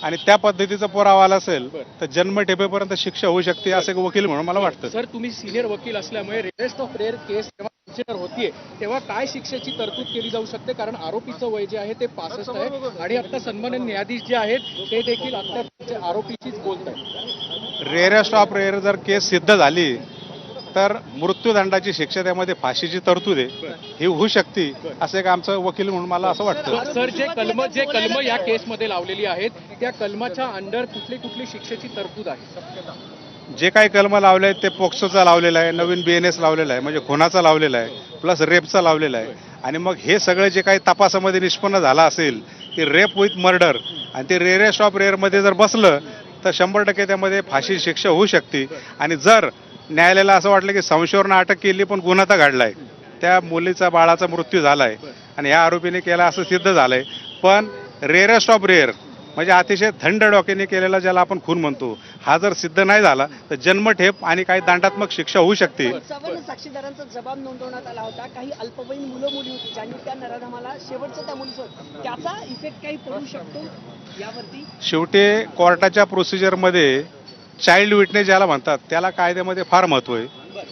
आणि त्या पद्धतीचा पुरावा आला असेल तर जन्मठेपेपर्यंत शिक्षा होऊ शकते असे वकील म्हणून मला वाटतं. सर, तुम्ही सिनियर वकील असल्यामुळे रेअरेस्ट ऑफ रेअर केस जेव्हा कन्सिडर होतीये तेव्हा काय शिक्षेची तरतूद केली जाऊ शकते? कारण आरोपीचं वय जे आहे ते 65 आहे आणि आता सन्माननीय न्यायाधीश जे आहेत ते देखील आता आरोपीचीच बोलत आहेत. रेअरेस्ट ऑफ रेअर जर केस सिद्ध झाली तर मृत्यूदंडाची शिक्षा त्यामध्ये फाशीची तरतूद आहे ही होऊ शकते असं एक आमचं वकील म्हणून मला असं वाटतं. सर, जे कलम या केसमध्ये लावलेली आहेत त्या कलमाच्या अंडर कुठली शिक्षेची तरतूद आहे? जे काही कलम लावले आहेत ते पोक्सोचा लावलेला आहे, नवीन BNS लावलेला आहे, म्हणजे खुनाचा लावलेला आहे, प्लस रेपचा लावलेला आहे. आणि मग हे सगळं जे काही तपासामध्ये निष्पन्न झालं असेल की रेप विथ मर्डर आणि ते रेअरेस्ट ऑफ रेअरमध्ये जर बसलं तर 100% त्यामध्ये फाशी शिक्षा होऊ शकते. आणि जर न्यायालयाला असं वाटलं की संशयावरून अटक केली पण गुन्हा तर घडलाय, त्या मुलीचा बाळाचा मृत्यू झालाय आणि ह्या आरोपीने केला असं सिद्ध झालंय, पण रेअरेस्ट ऑफ रेअर म्हणजे अतिशय थंड डोक्याने केलेला ज्याला आपण खून म्हणतो हा जर सिद्ध नाही झाला तर जन्मठेप आणि काही दंडात्मक शिक्षा होऊ शकते. 57 साक्षीदारांचा जबाब नोंदवण्यात आला होता. काही अल्पवयीन मुलं मुली होती ज्यांनी त्या नराधमाला शेवटचं त्या मुलीसोबत त्याचा इफेक्ट काही पडू शकतो यावरती? शेवटी कोर्टाच्या प्रोसिजरमध्ये चाइल्ड विटनेस ज्याला म्हणतात त्याला कायद्यामध्ये फार महत्त्व आहे,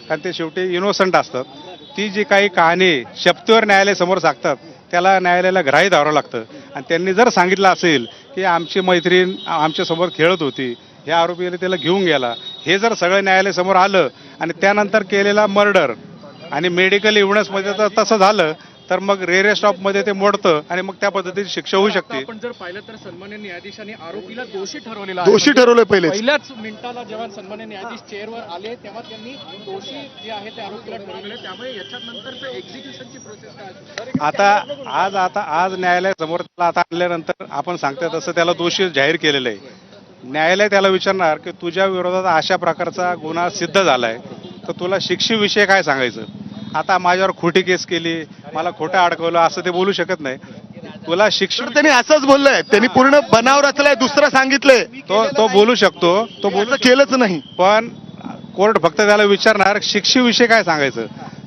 कारण ते शेवटी इनोसंट असतात. ती जी काही कहाणी शपथेवर न्यायालयासमोर सांगतात त्याला न्यायालयाला ग्राह्य धरावं लागतं. आणि त्यांनी जर सांगितलं असेल की आमची मैत्रीण आमच्यासमोर खेळत होती, ह्या आरोपीला त्याला घेऊन गेला, हे जर सगळं न्यायालयासमोर आलं आणि त्यानंतर केलेला मर्डर आणि मेडिकल एव्हिडन्समध्ये जर तसं झालं तर मग रेअरेस्ट ऑफ मध्ये ते मोडतं आणि मग त्या पद्धतीची शिक्षा होऊ शकते. आपण जर पाहिलं तर सन्माननीय न्यायाधीशांनी आरोपीला दोषी ठरवलेला दोषी ठरवलं पहिल्याच मिनिटाला जेव्हा सन्माननीय न्यायाधीश चेअरवर आले तेव्हा त्यांनी दोषी जे आहे ते आरोपीला ठरवले. त्यामुळे याच्यानंतर एक्झिक्युशनची प्रोसेस काय असेल? आज न्यायालयासमोर त्याला आता आणल्यानंतर आपण सांगतोय तसं त्याला दोषी जाहीर केलेलं आहे. न्यायालय त्याला विचारणार की तुझ्या विरोधात अशा प्रकारचा गुन्हा सिद्ध झालाय तर तुला शिक्षेविषयी काय सांगायचं. आता माझ्यावर खोटी केस केली, मला खोटं अडकवलं असं ते बोलू शकत नाही. तुला शिक्षा त्यांनी असंच बोललंय, त्यांनी पूर्ण बनाव रचलाय, दुसरं सांगितलंय, तो बोलू शकतो, तो बोलू केलंच नाही. पण कोर्ट फक्त त्याला विचारणार शिक्षेविषयी काय सांगायचं.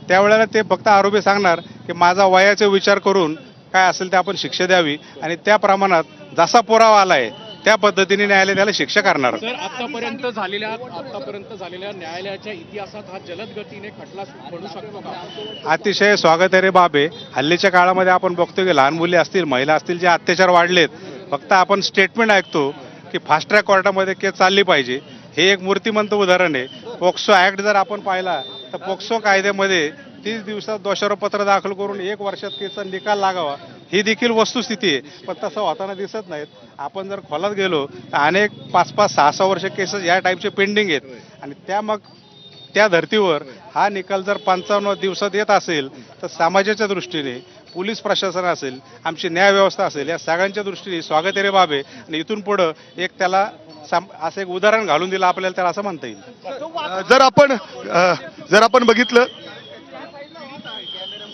त्यावेळेला ते फक्त आरोपी सांगणार की माझा वयाचा विचार करून काय असेल ते आपण शिक्षा द्यावी आणि त्या प्रमाणात जसा पुरावा आलाय त्या पद्धतीने न्यायालय त्याला शिक्षा करणार. सर, आतापर्यंत झालेल्या न्यायालयाच्या इतिहासात हा जलद गतीने खटला बनू शकतो का? अतिशय स्वागतार्ह बाब आहे. हल्लीच्या काळामध्ये आपण बघतो की लहान मुली असतील, महिला असतील, जे अत्याचार वाढलेत, फक्त आपण स्टेटमेंट ऐकतो की फास्ट ट्रॅक कोर्टामध्ये केस चालली पाहिजे. हे एक मूर्तिमंत उदाहरण आहे. पोक्सो ऍक्ट जर आपण पाहिला तर पोक्सो कायद्यामध्ये 30 दिवसात दोषारोपपत्र दाखल करून 1 वर्षात केसचा निकाल लागावा ही देखील वस्तुस्थिती आहे, पण तसं होताना दिसत नाहीत. आपण जर खोलात गेलो तर अनेक 5-5, 6-6 वर्ष केसेस या टाईपचे पेंडिंग आहेत आणि त्या धर्तीवर हा निकाल जर 55 दिवसात येत असेल तर समाजाच्या दृष्टीने, पोलीस प्रशासन असेल, आमची न्याय व्यवस्था असेल, या सगळ्यांच्या दृष्टीने स्वागतार्ह बाब आहे. आणि इथून पुढं एक त्याला असं एक उदाहरण घालून दिलं आपल्याला, त्याला असं म्हणता येईल. जर आपण बघितलं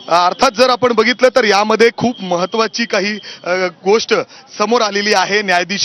अर्थात जर आपण बघितलं तर यामध्ये खूप महत्वाची काही गोष्ट समोर आलेली आहे. न्यायाधीश